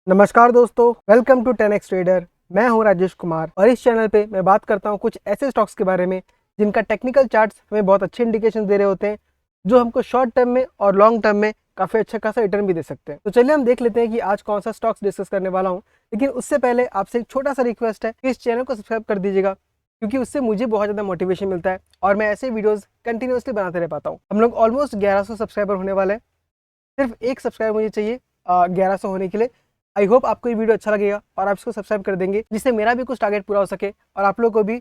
नमस्कार दोस्तों, welcome to 10x trader. मैं हूं राजेश कुमार और इस चैनल पे मैं बात करता हूं कुछ ऐसे स्टॉक्स के बारे में जिनका टेक्निकल चार्ट्स हमें बहुत अच्छे इंडिकेशन दे रहे होते हैं, जो हमको शॉर्ट टर्म में और लॉन्ग टर्म में काफ़ी अच्छा खासा रिटर्न भी दे सकते हैं। तो चलिए हम देख लेते हैं कि आज कौन सा स्टॉक्स डिस्कस करने वाला हूँ। लेकिन उससे पहले आपसे एक छोटा सा रिक्वेस्ट है कि इस चैनल को सब्सक्राइब कर दीजिएगा, क्योंकि उससे मुझे बहुत ज़्यादा मोटिवेशन मिलता है और मैं ऐसे वीडियोज़ कंटिन्यूसली बनाते रह पाता हूँ। हम लोग ऑलमोस्ट 1100 सब्सक्राइबर होने वाले हैं। सिर्फ एक सब्सक्राइब मुझे चाहिए 1100 होने के लिए। आई होप आपको ये वीडियो अच्छा लगेगा और आप इसको सब्सक्राइब कर देंगे, जिससे मेरा भी कुछ टारगेट पूरा हो सके और आप लोग को भी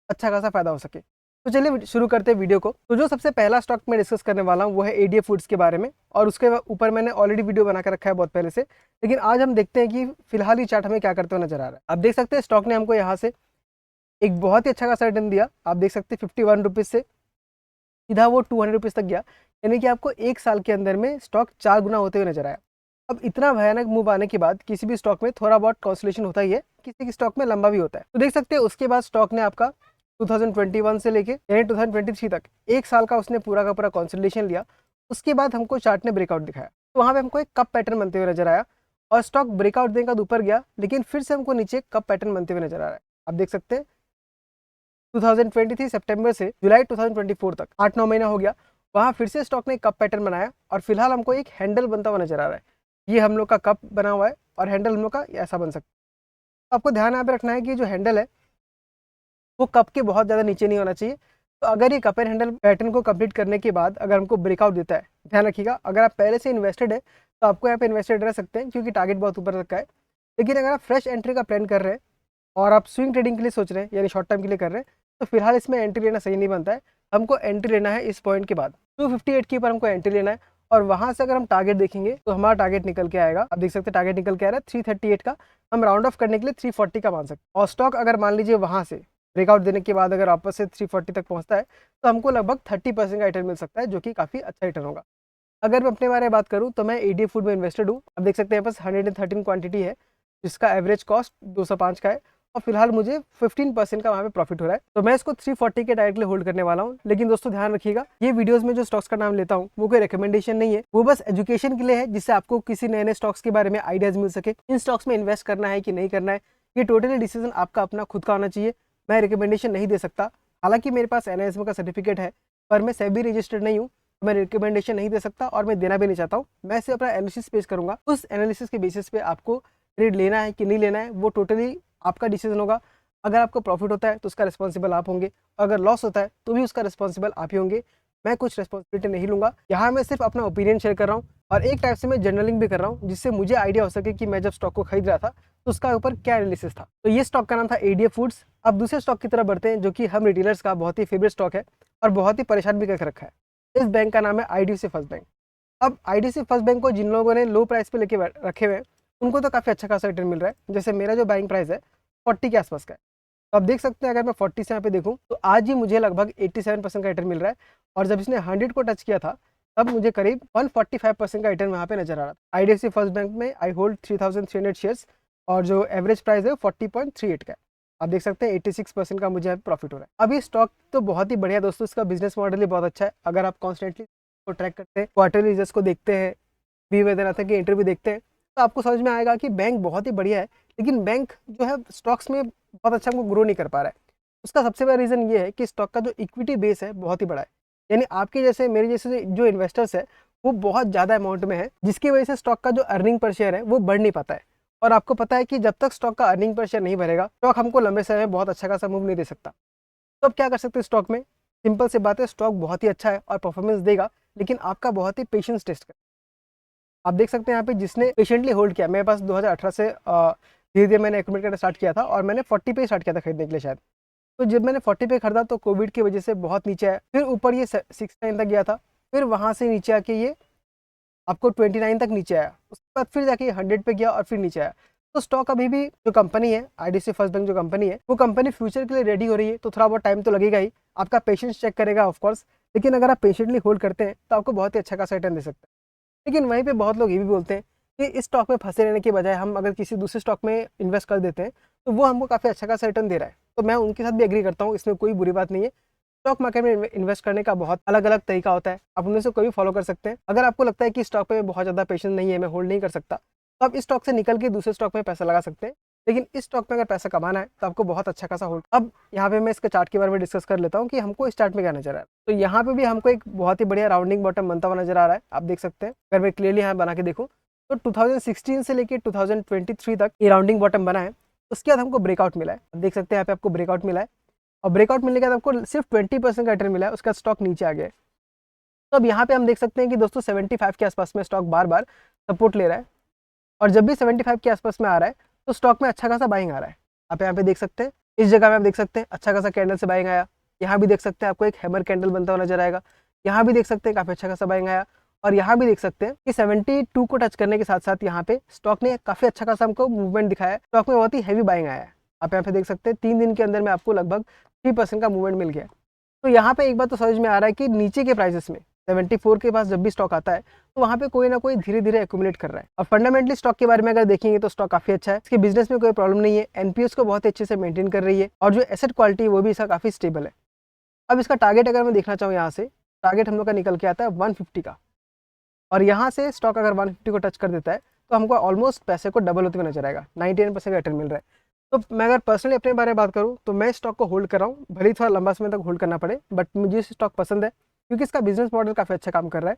अच्छा खासा फायदा हो सके। तो चलिए शुरू करते हैं वीडियो को। तो जो सबसे पहला स्टॉक मैं डिस्कस करने वाला हूँ वो है एडीए फूड्स के बारे में, और उसके ऊपर मैंने ऑलरेडी वीडियो बना कर रखा है बहुत पहले से। लेकिन आज हम देखते हैं कि फिलहाल ये चार्ट हमें क्या करते हुए नजर आ रहा है। आप देख सकते हैं स्टॉक ने हमको यहाँ से एक बहुत ही अच्छा खासा रिटर्न दिया। आप देख सकते हैं 51 रुपीज़ से सीधा वो 200 रुपीज़ तक गया, यानी कि आपको एक साल के अंदर में स्टॉक 4 गुना होते हुए नजर आया। अब इतना भयानक मूव आने के बाद किसी भी स्टॉक में थोड़ा बहुत कंसोलिडेशन होता ही है, किसी की स्टॉक में लंबा भी होता है। तो देख सकते हैं उसके बाद स्टॉक ने आपका 2021 से लेके यानी 2023 तक एक साल का उसने पूरा का पूरा कंसोलिडेशन लिया। उसके बाद हमको चार्ट ने ब्रेकआउट दिखाया, तो वहाँ पे हमको एक कप पैटर्न बनते हुए नजर आया और स्टॉक ब्रेकआउट देने के बाद ऊपर गया, लेकिन फिर से हमको नीचे कप पैटर्न बनते हुए नजर आ रहा है। आप देख सकते हैं 2023 सितंबर से जुलाई 2024 तक 8-9 महीना हो गया, वहाँ फिर से स्टॉक ने एक कप पैटर्न बनाया और फिलहाल हमको एक हैंडल बनता हुआ नजर आ रहा है। ये हम लोग का कप बना हुआ है और हैंडल हम लोग का ऐसा बन सकता है। तो आपको ध्यान यहाँ पे रखना है कि जो हैंडल है वो कप के बहुत ज़्यादा नीचे नहीं होना चाहिए। तो अगर ये कप एंड हैंडल पैटर्न को कंप्लीट करने के बाद अगर हमको ब्रेकआउट देता है, ध्यान रखिएगा, अगर आप पहले से इन्वेस्टेड है तो आपको यहाँ पे इन्वेस्टेड रह सकते हैं, क्योंकि टारगेट बहुत ऊपर तक का है। लेकिन अगर आप फ्रेश एंट्री का प्लान कर रहे हैं और आप स्विंग ट्रेडिंग के लिए सोच रहे हैं, यानी शॉर्ट टर्म के लिए कर रहे हैं, तो फिलहाल इसमें एंट्री लेना सही नहीं बनता है। हमको एंट्री लेना है इस पॉइंट के बाद 258 के ऊपर हमको एंट्री लेना है, और वहां से अगर हम टारगेट देखेंगे तो हमारा टारगेट निकल के आएगा। आप देख सकते हैं टारगेट निकल के आ रहा है 338 का। हम राउंड ऑफ करने के लिए 340 का मान सकते हैं, और स्टॉक अगर मान लीजिए वहां से ब्रेकआउट देने के बाद अगर वापस से 340 तक पहुंचता है तो हमको लगभग 30% का रिटर्न मिल सकता है, जो कि काफ़ी अच्छा रिटर्न होगा। अगर मैं अपने बारे में बात करूं तो मैं एडीए फूड में इन्वेस्टेड हूं। अब देख सकते हैं यहाँ पास 113 क्वांटिटी है, जिसका एवरेज कॉस्ट 205 का है, और फिलहाल मुझे 15% का वहाँ पे प्रॉफिट हो रहा है। तो मैं इसको 340 के डायरेक्टली होल्ड करने वाला हूँ। लेकिन दोस्तों ध्यान रखिएगा, ये वीडियोस में जो स्टॉक्स का नाम लेता हूँ वो कोई रिकमेंडेशन नहीं है, वो बस एजुकेशन के लिए है, जिससे आपको किसी नए नए स्टॉक्स के बारे में आइडियाज मिल सके। इन स्टॉक्स में इन्वेस्ट करना है कि नहीं करना है, ये टोटली डिसीजन आपका अपना खुद का होना चाहिए। मैं रिकमेंडेशन नहीं दे सकता। हालांकि मेरे पास एनआईएसएम का सर्टिफिकेट है, पर मैं सेबी रजिस्टर्ड नहीं हूँ, मैं रिकमेंडेशन नहीं दे सकता और मैं देना भी नहीं चाहता हूँ। मैं सिर्फ अपना एनालिसिस पेश करूंगा। उस एनालिसिस के बेसिस पे आपको ट्रेड लेना है कि नहीं लेना है वो टोटली आपका डिसीजन होगा। अगर आपको प्रॉफिट होता है तो उसका रिस्पॉन्सिबल आप होंगे, अगर लॉस होता है तो भी उसका रिस्पॉन्सिबल आप ही होंगे। मैं कुछ रिस्पॉन्सिबिलिटी नहीं लूंगा। यहाँ मैं सिर्फ अपना ओपिनियन शेयर कर रहा हूँ और एक टाइप से मैं जर्नलिंग भी कर रहा हूँ, जिससे मुझे आइडिया हो सके कि मैं जब स्टॉक को खरीद रहा था तो उसका ऊपर क्या एनालिसिस था। तो ये स्टॉक का नाम था एडीए फूड्स। अब दूसरे स्टॉक की तरफ बढ़ते हैं, जो कि हम रिटेलर्स का बहुत ही फेवरेट स्टॉक है और बहुत ही परेशान भी करके रखा है। इस बैंक का नाम है आईडीएफसी फर्स्ट बैंक। अब आईडीएफसी फर्स्ट बैंक को जिन लोगों ने लो प्राइस पे लेके रखे हुए हैं उनको तो काफ़ी अच्छा खासा रिटर्न मिल रहा है। जैसे मेरा जो बाइंग प्राइस है 40 के आसपास का है। तो आप देख सकते हैं अगर मैं 40 से यहाँ पे देखूँ तो आज ही मुझे लगभग 87% का रिटर्न मिल रहा है, और जब इसने 100 को टच किया था तब मुझे करीब 145% का रिटर्न वहाँ पे नजर आ रहा था। आईडीएफसी फर्स्ट बैंक में आई होल्ड 3300 शेयर्स और जो एवरेज प्राइस है 40.38 का है। आप देख सकते हैं 86% का मुझे प्रॉफिट हो रहा है। अभी स्टॉक तो बहुत ही बढ़िया दोस्तों, इसका बिजनेस मॉडल ही बहुत अच्छा है। अगर आप कॉन्स्टेंटली को ट्रैक करते हैं, क्वार्टरली रिजल्ट्स को देखते हैं, बी वैद्यनाथन की इंटरव्यू देखते हैं, तो आपको समझ में आएगा कि बैंक बहुत ही बढ़िया है। लेकिन बैंक जो है स्टॉक्स में बहुत अच्छा हमको ग्रो नहीं कर पा रहा है। उसका सबसे बड़ा रीज़न ये है कि स्टॉक का जो इक्विटी बेस है बहुत ही बड़ा है। यानी आपके जैसे मेरे जैसे जो इन्वेस्टर्स है वो बहुत ज़्यादा अमाउंट में है, जिसकी वजह से स्टॉक का जो अर्निंग पर शेयर है वो बढ़ नहीं पाता है। और आपको पता है कि जब तक स्टॉक का अर्निंग पर शेयर नहीं बढ़ेगा, स्टॉक हमको लंबे समय में बहुत अच्छा खासा मूव नहीं दे सकता। तो अब क्या कर सकते हैं स्टॉक में? सिंपल सी बात है, स्टॉक बहुत ही अच्छा है और परफॉर्मेंस देगा, लेकिन आपका बहुत ही पेशेंस टेस्ट कर। आप देख सकते हैं यहाँ पे जिसने पेशेंटली होल्ड किया, मेरे पास 2018 से धीरे धीरे मैंने एक्यूमुलेट करना स्टार्ट किया था और मैंने 40 पे स्टार्ट किया था खरीदने के लिए शायद। तो जब मैंने 40 पे खरीदा तो कोविड की वजह से बहुत नीचे आया, फिर ऊपर ये 69 तक गया था, फिर वहाँ से नीचे आके ये आपको 29 तक नीचे आया, उसके बाद फिर जाके 100 पे गया और फिर नीचे आया। तो स्टॉक अभी भी जो कंपनी है आईडीएफसी फर्स्ट बैंक जो कंपनी है, वो कंपनी फ्यूचर के लिए रेडी हो रही है, तो थोड़ा बहुत टाइम तो लगेगा ही। आपका पेशेंस चेक करेगा ऑफकोर्स, लेकिन अगर आप पेशेंटली होल्ड करते हैं तो आपको बहुत ही अच्छा खासा रिटर्न दे सकते हैं। लेकिन वहीं पे बहुत लोग ये भी बोलते हैं कि इस स्टॉक में फंसे रहने के बजाय हम अगर किसी दूसरे स्टॉक में इन्वेस्ट कर देते हैं तो वो हमको काफ़ी अच्छा खासा रिटर्न दे रहा है। तो मैं उनके साथ भी एग्री करता हूँ, इसमें कोई बुरी बात नहीं है। स्टॉक मार्केट में इन्वेस्ट करने का बहुत अलग अलग तरीका होता है, आप उनमें से कोई भी फॉलो कर सकते हैं। अगर आपको लगता है कि स्टॉक पे बहुत ज़्यादा पेशेंस नहीं है, मैं होल्ड नहीं कर सकता, तो आप इस स्टॉक से निकल के दूसरे स्टॉक में पैसा लगा सकते हैं। लेकिन इस स्टॉक में अगर पैसा कमाना है तो आपको बहुत अच्छा खासा होल्ड। अब यहाँ पे मैं इसके चार्ट के बारे में डिस्कस कर लेता हूँ कि हमको इस चार्ट में क्या नजर आ रहा है। तो यहाँ पे भी हमको एक बहुत ही बढ़िया राउंडिंग बॉटम बनता हुआ नजर आ रहा है, आप देख सकते हैं। अगर मैं क्लियरली यहाँ बना के देखूँ तो 2016 से लेकर 2023 तक ये राउंडिंग बॉटम बना है। उसके बाद हमको ब्रेकआउट मिला है, आप देख सकते हैं यहाँ पे आपको ब्रेकआउट मिला है। और ब्रेकआउट मिलने के बाद आपको सिर्फ 20% का रिटर्न मिला है, उसका स्टॉक नीचे आ गया है। तो अब यहाँ पे हम देख सकते हैं कि दोस्तों 75 के आसपास में स्टॉक बार बार सपोर्ट ले रहा है, और जब भी 75 के आसपास में आ रहा है तो स्टॉक में अच्छा खासा बाइंग आ रहा है। आप यहाँ पे देख सकते हैं, इस जगह में आप देख सकते हैं अच्छा खासा कैंडल से बाइंग आया। यहाँ भी देख सकते हैं आपको एक हैमर कैंडल बनता हुआ नजर आएगा। यहाँ भी देख सकते हैं काफी अच्छा खासा बाइंग आया। और यहाँ भी देख सकते हैं कि 72 को टच करने के साथ साथ यहाँ पे स्टॉक ने काफी अच्छा खासा हमको मूवमेंट दिखाया है। स्टॉक में बहुत ही हैवी बाइंग आया है। आप यहाँ पे देख सकते हैं 3 दिन के अंदर में आपको लगभग 3% का मूवमेंट मिल गया। तो यहाँ पे एक बात तो समझ में आ रहा है कि नीचे के प्राइसेस में 74 के पास जब भी स्टॉक आता है तो वहाँ पे कोई ना कोई धीरे धीरे एक्यूमुलेट कर रहा है। और फंडामेंटली स्टॉक के बारे में अगर देखेंगे तो स्टॉक काफी अच्छा है, इसके बिजनेस में कोई प्रॉब्लम नहीं है, एनपीएस को बहुत अच्छे से मेंटेन कर रही है, और जो एसेट क्वालिटी है वो भी इसका काफी स्टेबल है। अब इसका टारगेट अगर मैं देखना चाहूँ, यहाँ से टारगेट हम लोग का निकल के आता है 150 का, और यहाँ से स्टॉक अगर 150 को टच कर देता है तो हमको ऑलमोस्ट पैसे को डबल होते हुए नजर आएगा, 99% का रिटर्न मिल रहा है। तो मैं अगर पर्सनली अपने बारे में बात करूँ तो मैं स्टॉक को होल्ड कर रहा हूँ, भले ही थोड़ा लंबा समय तक होल्ड करना पड़े, बट मुझे स्टॉक पसंद है क्योंकि इसका बिजनेस मॉडल काफ़ी अच्छा काम कर रहा है।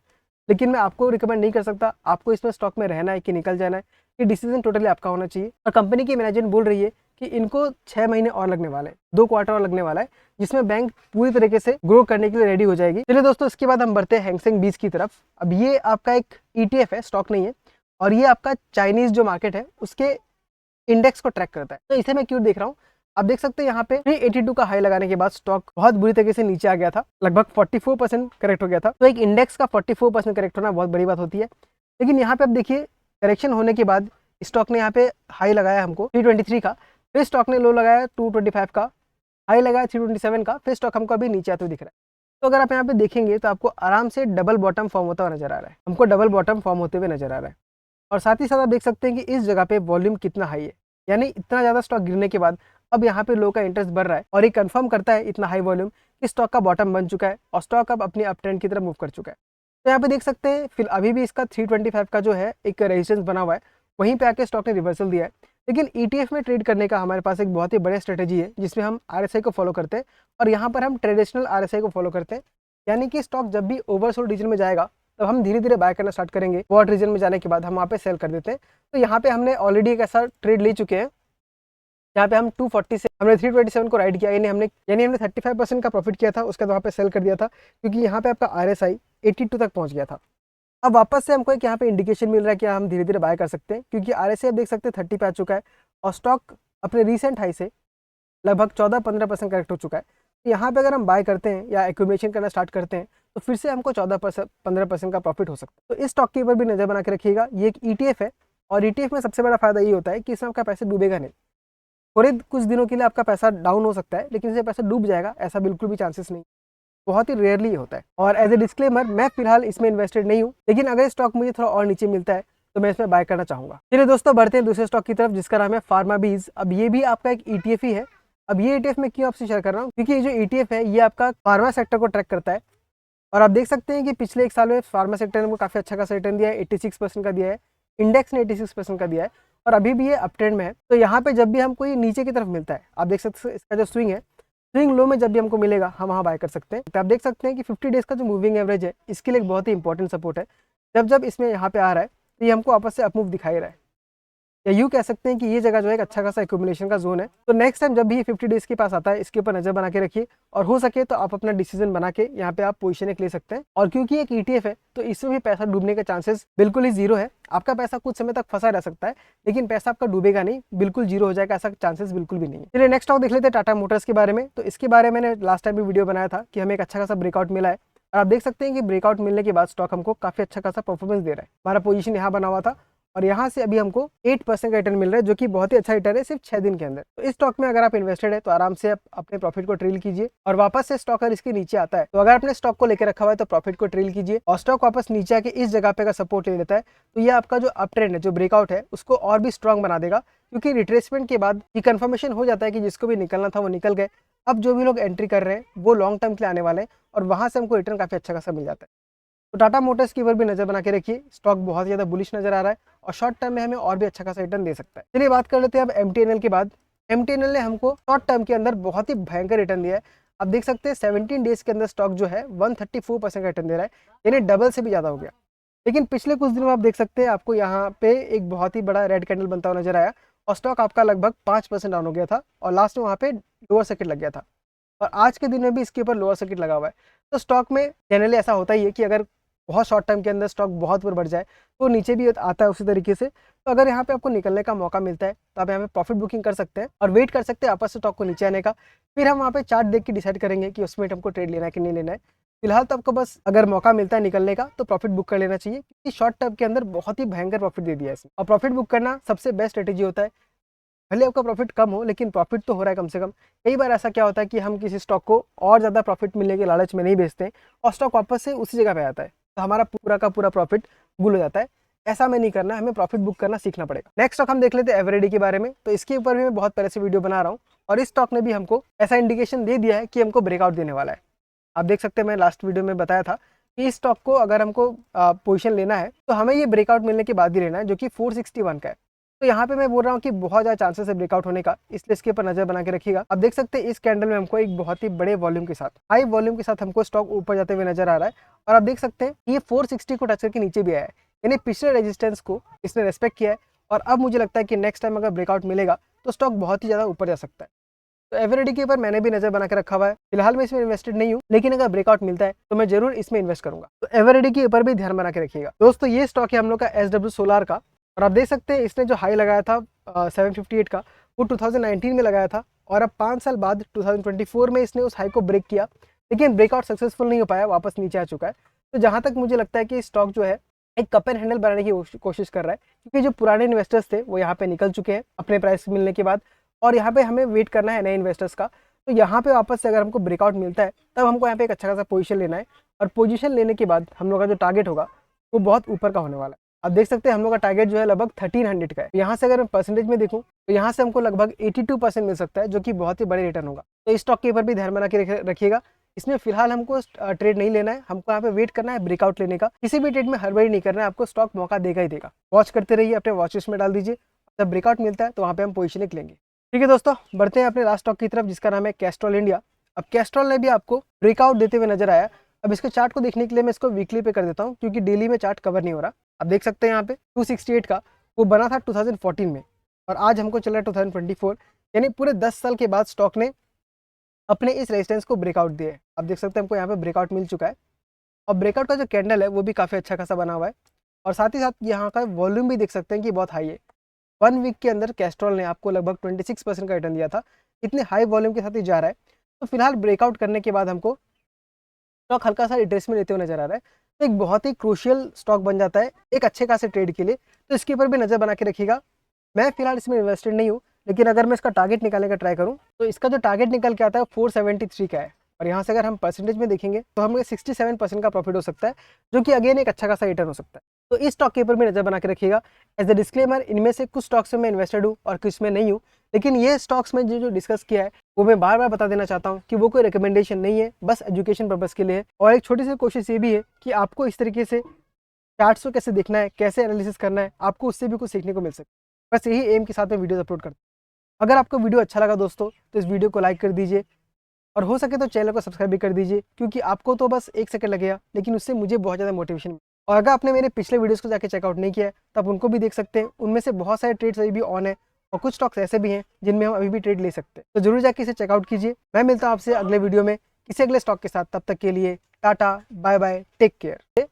लेकिन मैं आपको रिकमेंड नहीं कर सकता आपको इसमें स्टॉक में रहना है कि निकल जाना है, ये डिसीजन टोटली आपका होना चाहिए। और कंपनी की मैनेजमेंट बोल रही है कि इनको 6 महीने और लगने वाले हैं, 2 क्वार्टर और लगने वाला है, जिसमें बैंक पूरी तरीके से ग्रो करने के लिए रेडी हो जाएगी। चलिए दोस्तों, इसके बाद हम बढ़ते हैं हैंग सेंग 20 की तरफ। अब ये आपका एक ETF है, स्टॉक नहीं है, और ये आपका चाइनीज जो मार्केट है उसके इंडेक्स को ट्रैक करता है। तो इसे मैं क्यों देख रहा हूँ, आप देख सकते हैं यहाँ पे 382 का हाई लगाने के बाद स्टॉक बहुत बुरी तरीके से नीचे आ गया था, लगभग 44% करेक्ट हो गया था। तो एक इंडेक्स का 44% करेक्ट होना बहुत बड़ी बात होती है। लेकिन यहाँ पे आप देखिए, करेक्शन होने के बाद स्टॉक ने यहाँ पे हाई लगाया हमको 323 का, फिर स्टॉक ने लो लगाया 225 का, हाई लगाया 327 का, फिर स्टॉक हमको अभी नीचे आते हुए दिख रहा है। तो अगर आप यहाँ पे देखेंगे तो आपको आराम से डबल बॉटम फॉर्म होता हुआ नजर आ रहा है, हमको डबल बॉटम फॉर्म होते हुए नजर आ रहा है। और साथ ही साथ आप देख सकते हैं कि इस जगह पे वॉल्यूम कितना हाई है, यानी इतना ज़्यादा स्टॉक गिरने के बाद अब यहाँ पे लो का इंटरेस्ट बढ़ रहा है, और ये कंफर्म करता है इतना हाई वॉल्यूम कि स्टॉक का बॉटम बन चुका है और स्टॉक अब अपनी अप ट्रेंड की तरफ मूव कर चुका है। तो यहाँ पे देख सकते हैं फिर अभी भी इसका 325 का जो है एक रेजिस्टेंस बना हुआ है, वहीं पे आके स्टॉक ने रिवर्सल दिया है। लेकिन ETF में ट्रेड करने का हमारे पास एक बहुत ही बढ़िया स्ट्रेटेजी है, जिसमें हम RSI को फॉलो करते हैं, और यहाँ पर हम ट्रेडिशनल RSI को फॉलो करते हैं। यानी कि स्टॉक जब भी ओवरसोल्ड रीजन में जाएगा तब हम धीरे धीरे बाय करना स्टार्ट करेंगे, वॉट रीजन में जाने के बाद हम वहाँ पे सेल कर देते हैं। तो यहाँ पे हमने ऑलरेडी एक ऐसा ट्रेड ले चुके हैं, यहाँ पे हम 240 से हमने 327 को राइड किया, यानी हमने 35% का प्रॉफिट किया था, उसके बाद वहाँ पे सेल कर दिया था, क्योंकि यहाँ पे आपका RSI 82 तक पहुँच गया था। अब वापस से हमको एक यहाँ पे इंडिकेशन मिल रहा है कि हम धीरे धीरे बाय कर सकते हैं, क्योंकि RSI आप देख सकते हैं 30 पे आ चुका है, और स्टॉक अपने रिसेंट हाई से लगभग 14-15% करेक्ट हो चुका है। तो यहाँ पे अगर हम बाय करते हैं या एक्यूमुलेशन करना स्टार्ट करते हैं तो फिर से हमको 14-15% का प्रॉफिट हो सकता है। तो इस स्टॉक के ऊपर भी नजर बना के रखिएगा। ये एक ETF है, और ETF में सबसे बड़ा फायदा ये होता है कि इसमें आपका पैसा डूबेगा नहीं। थोड़े कुछ दिनों के लिए आपका पैसा डाउन हो सकता है, लेकिन इससे पैसा डूब जाएगा ऐसा बिल्कुल भी चांसेस नहीं, बहुत ही रेयरली होता है। और एज ए डिस्क्लेमर, मैं फिलहाल इसमें इन्वेस्टेड नहीं हूँ, लेकिन अगर स्टॉक मुझे थोड़ा और नीचे मिलता है तो मैं इसमें बाय करना चाहूँगा। चलिए दोस्तों, बढ़ते हैं दूसरे स्टॉक की तरफ, जिसका नाम है फार्माबीज। अब ये भी आपका एक ETF ही है। अब ये ETF मैं क्यों आपसे शेयर कर रहा हूँ, क्योंकि ये जो ETF है ये आपका फार्मा सेक्टर को ट्रैक करता है, और आप देख सकते हैं कि पिछले 1 साल में फार्मा सेक्टर ने को काफ़ी अच्छा खासा रिटर्न दिया है, 86% का दिया है, इंडेक्स ने 86% का दिया है, और अभी भी ये अप ट्रेंड में है। तो यहाँ पे जब भी हमको ये नीचे की तरफ मिलता है, आप देख सकते हैं इसका जो स्विंग है, स्विंग लो में जब भी हमको मिलेगा हम वहाँ बाय कर सकते हैं। तो आप देख सकते हैं कि 50 डेज का जो मूविंग एवरेज है इसके लिए एक बहुत ही इंपॉर्टेंट सपोर्ट है। जब इसमें यहाँ पे आ रहा है तो ये हमको आपस से अपमूव दिखाई रहा है, या यूँ कह सकते हैं कि ये जगह जो है एक अच्छा खासा एक्यूमुलेशन का जोन है। तो नेक्स्ट टाइम जब भी 50 डेज के पास आता है, इसके ऊपर नजर बना के रखिए, और हो सके तो आप अपना डिसीजन बना के यहाँ पे आप पोजीशन एक ले सकते हैं। और क्योंकि एक ETF है तो इसमें भी पैसा डूबने के चांसेस बिल्कुल ही जीरो है। आपका पैसा कुछ समय तक फंसा रह सकता है, लेकिन पैसा आपका डूबेगा नहीं, बिल्कुल जीरो हो जाएगा, ऐसा चांसेस बिल्कुल भी नहीं है। चलिए नेक्स्ट स्टॉक देख लेते हैं टाटा मोटर्स के बारे में। तो इसके बारे में मैंने लास्ट टाइम भी वीडियो बनाया था कि हमें एक अच्छा खासा ब्रेकआउट मिला है, और आप देख सकते हैं कि ब्रेकआउट मिलने के बाद स्टॉक हमको काफी अच्छा खासा परफॉर्मेंस दे रहा है। हमारा पोजीशन यहाँ बना हुआ था, और यहाँ से अभी हमको 8% का रिटर्न मिल रहा है, जो कि बहुत ही अच्छा रिटर्न है सिर्फ 6 दिन के अंदर। तो इस स्टॉक में अगर आप इन्वेस्टेड है तो आराम से आप अपने प्रॉफिट को ट्रेल कीजिए, और वापस से स्टॉक अगर इसके नीचे आता है तो अगर आपने स्टॉक को लेकर रखा हुआ है तो प्रॉफिट को ट्रेल कीजिए, और स्टॉक वापस नीचे आके इस जगह पे अगर सपोर्ट ले लेता है तो ये आपका जो अप ट्रेंड है, जो ब्रेकआउट है, उसको और भी स्ट्रॉन्ग बना देगा, क्योंकि रिट्रेसमेंट के बाद ये कंफर्मेशन हो जाता है कि जिसको भी निकलना था वो निकल गए। अब जो भी लोग एंट्री कर रहे हैं वो लॉन्ग टर्म के लिए आने वाले हैं, और वहां से हमको रिटर्न काफी अच्छा खासा मिल जाता है। तो टाटा मोटर्स के ऊपर भी नजर बना के रखिए, स्टॉक बहुत ज़्यादा बुलिश नजर आ रहा है और शॉर्ट टर्म में हमें और भी अच्छा खासा रिटर्न दे सकता है। चलिए बात कर लेते हैं अब एमटीएनएल के बाद। एमटीएनएल ने हमको शॉर्ट टर्म के अंदर बहुत ही भयंकर रिटर्न दिया है। आप देख सकते हैं 17 डेज के अंदर स्टॉक जो है 134% का रिटर्न दे रहा है, यानी डबल से भी ज़्यादा हो गया। लेकिन पिछले कुछ दिनों में आप देख सकते हैं आपको यहाँ पे एक बहुत ही बड़ा रेड कैंडल बनता हुआ नजर आया और स्टॉक आपका लगभग 5% डाउन हो गया था और लास्ट में वहाँ पे लोअर सर्किट लग गया था और आज के दिन में भी इसके ऊपर लोअर सर्किट लगा हुआ है। तो स्टॉक में जनरली ऐसा होता ही है कि अगर बहुत शॉर्ट टर्म के अंदर स्टॉक बहुत ऊपर बढ़ जाए तो नीचे भी आता है उसी तरीके से। तो अगर यहाँ पे आपको निकलने का मौका मिलता है तो आप यहाँ पे प्रॉफिट बुकिंग कर सकते हैं और वेट कर सकते हैं आपस से स्टॉक को नीचे आने का। फिर हम वहाँ पे चार्ट देख के डिसाइड करेंगे कि उसमें हमको ट्रेड लेना है कि नहीं लेना है। फिलहाल तो आपको बस अगर मौका मिलता है निकलने का तो प्रॉफिट बुक कर लेना चाहिए, क्योंकि शॉर्ट टर्म के अंदर बहुत ही भयंकर प्रॉफिट दे दिया है इसमें। और प्रॉफिट बुक करना सबसे बेस्ट स्ट्रेटेजी होता है। भले आपका प्रॉफिट कम हो लेकिन प्रॉफिट तो हो रहा है कम से कम। कई बार ऐसा क्या होता है कि हम किसी स्टॉक को और ज़्यादा प्रॉफिट मिलने के लालच में नहीं बेचते हैं और स्टॉक वापस से उसी जगह पे आता है, तो हमारा पूरा का पूरा प्रॉफिट गुल हो जाता है। ऐसा हमें नहीं करना, हमें प्रॉफिट बुक करना सीखना पड़ेगा। नेक्स्ट स्टॉक हम देख लेते हैं एवरेडी के बारे में। तो इसके ऊपर भी मैं बहुत पहले से वीडियो बना रहा हूँ और इस स्टॉक ने भी हमको ऐसा इंडिकेशन दे दिया है कि हमको ब्रेकआउट देने वाला है। आप देख सकते हैं मैं लास्ट वीडियो में बताया था कि इस स्टॉक को अगर हमको पोजीशन लेना है तो हमें ये ब्रेकआउट मिलने के बाद ही लेना है, जो कि 461 का है। तो यहाँ पे मैं बोल रहा हूँ कि बहुत ज़्यादा चांसेस है ब्रेकआउट होने का, इसलिए इसके ऊपर नजर बना के रखिएगा। आप देख सकते हैं इस कैंडल में हमको एक बहुत ही बड़े वॉल्यूम के साथ, हाई वॉल्यूम के साथ हमको स्टॉक ऊपर जाते हुए नजर आ रहा है और आप देख सकते हैं ये 460 को टच करके नीचे भी आया है, यानी पिछले रेजिस्टेंस को इसने रेस्पेक्ट किया है। और अब मुझे लगता है कि नेक्स्ट टाइम अगर ब्रेकआउट मिलेगा तो स्टॉक बहुत ही ज़्यादा ऊपर जा सकता है। तो एवरेडी के ऊपर मैंने भी नजर बना के रखा हुआ है। फिलहाल मैं इसमें इन्वेस्टेड नहीं हूँ, लेकिन अगर ब्रेकआउट मिलता है तो मैं जरूर इसमें इन्वेस्ट करूंगा। तो एवरेडी के ऊपर भी ध्यान बना के रखिएगा दोस्तों। ये स्टॉक है हम लोग का SW सोलार का और आप देख सकते हैं इसने जो हाई लगाया था 758 का, वो 2019 में लगाया था और अब 5 साल बाद 2024 में इसने उस हाई को ब्रेक किया, लेकिन ब्रेकआउट सक्सेसफुल नहीं हो पाया, वापस नीचे आ चुका है। तो जहाँ तक मुझे लगता है कि स्टॉक जो है एक कप एंड हैंडल बनाने की कोशिश कर रहा है, क्योंकि जो पुराने इन्वेस्टर्स थे वो यहाँ पे निकल चुके हैं अपने प्राइस मिलने के बाद और यहाँ पे हमें वेट करना है नए इन्वेस्टर्स का। तो यहाँ पे वापस से अगर हमको ब्रेकआउट मिलता है तब हमको यहाँ पे एक अच्छा खासा पोजीशन लेना है और पोजीशन लेने के बाद हम लोग का जो टारगेट होगा वो बहुत ऊपर का होने वाला है। आप देख सकते हैं हम लोग का टारगेट जो है लगभग 1300 का है। यहाँ से अगर मैं परसेंटेज में देखूँ तो यहाँ से हमको लगभग 82% मिल सकता है, जो कि बहुत ही बड़े रिटर्न होगा। तो इस स्टॉक के ऊपर भी ध्यान बना के रखिएगा। इसमें फिलहाल हमको ट्रेड नहीं लेना है, हमको यहाँ पे वेट करना है ब्रेकआउट लेने का। किसी भी ट्रेड में हड़बड़ी नहीं करना है, आपको स्टॉक मौका देगा ही देगा। वॉच करते रहिए, अपने वॉच लिस्ट में डाल दीजिए, जब ब्रेकआउट मिलता है तो वहाँ पे हम पोजीशन एक लेंगे। ठीक है दोस्तों, बढ़ते हैं अपने लास्ट स्टॉक की तरफ जिसका नाम है कैस्ट्रॉल इंडिया। अब कैस्ट्रॉल ने भी आपको ब्रेकआउट देते हुए नजर आया। अब इसके चार्ट को देखने के लिए मैं इसको वीकली पे कर देता हूँ, क्योंकि डेली में चार्ट कवर नहीं हो रहा। आप देख सकते हैं यहाँ पे 268 का वो बना था 2014 में और आज हमको चल रहा है 2024, यानी पूरे 10 साल के बाद स्टॉक ने अपने इस रेजिस्टेंस को ब्रेकआउट दिया है। आप देख सकते हैं हमको यहाँ पे ब्रेकआउट मिल चुका है और ब्रेकआउट का जो कैंडल है वो भी काफ़ी अच्छा खासा बना हुआ है और साथ ही साथ यहाँ का वॉल्यूम भी देख सकते हैं कि बहुत हाई है। 1 वीक के अंदर कैस्ट्रॉल ने आपको लगभग 26% का रिटर्न दिया था। इतने हाई वॉल्यूम के साथ ही जा रहा है। तो फिलहाल ब्रेकआउट करने के बाद हमको स्टॉक हल्का सा रिट्रेसमेंट लेते हुए नजर आ रहा है। तो एक बहुत ही क्रूशियल स्टॉक बन जाता है एक अच्छे खासे ट्रेड के लिए। तो इसके ऊपर भी नजर बना के रखिएगा। मैं फिलहाल इसमें इन्वेस्टेड नहीं हूँ, लेकिन अगर मैं इसका टारगेट निकालने का ट्राई करूँ तो इसका जो टारगेट निकल के आता है 473 का है और यहाँ से अगर हम परसेंटेज में देखेंगे तो हमें 67% का प्रॉफिट हो सकता है, जो कि अगेन एक अच्छा खासा रिटर्न हो सकता है। तो इस स्टॉक के ऊपर भी नजर बना के रखिएगा। एज अ डिस्क्लेमर, इनमें से कुछ स्टॉक्स में मैं इन्वेस्टेड हूँ और कुछ में नहीं हूँ, लेकिन ये स्टॉक्स में जो डिस्कस किया है वो मैं बार बार बता देना चाहता हूँ कि वो कोई रिकमेंडेशन नहीं है, बस एजुकेशन पर्पज़ के लिए है। और एक छोटी सी कोशिश ये भी है कि आपको इस तरीके से चार्ट्स को कैसे देखना है, कैसे एनालिसिस करना है, आपको उससे भी कुछ सीखने को मिल सकता है। बस यही एम के साथ मैं वीडियो अपलोड करता हूँ। अगर आपको वीडियो अच्छा लगा दोस्तों तो इस वीडियो को लाइक कर दीजिए और हो सके तो चैनल को सब्सक्राइब भी कर दीजिए, क्योंकि आपको तो बस 1 सेकंड लगेगा, लेकिन उससे मुझे बहुत ज़्यादा मोटिवेशन। और अगर आपने मेरे पिछले वीडियोस को जाके चेकआउट नहीं किया है तो आप उनको भी देख सकते हैं। उनमें से बहुत सारे ट्रेड्स अभी भी ऑन है और कुछ स्टॉक्स ऐसे भी हैं जिनमें हम अभी भी ट्रेड ले सकते हैं। तो जरूर जाके इसे चेकआउट कीजिए। मैं मिलता हूँ आपसे अगले वीडियो में किसी अगले स्टॉक के साथ। तब तक के लिए ta-ta, bye bye, take care.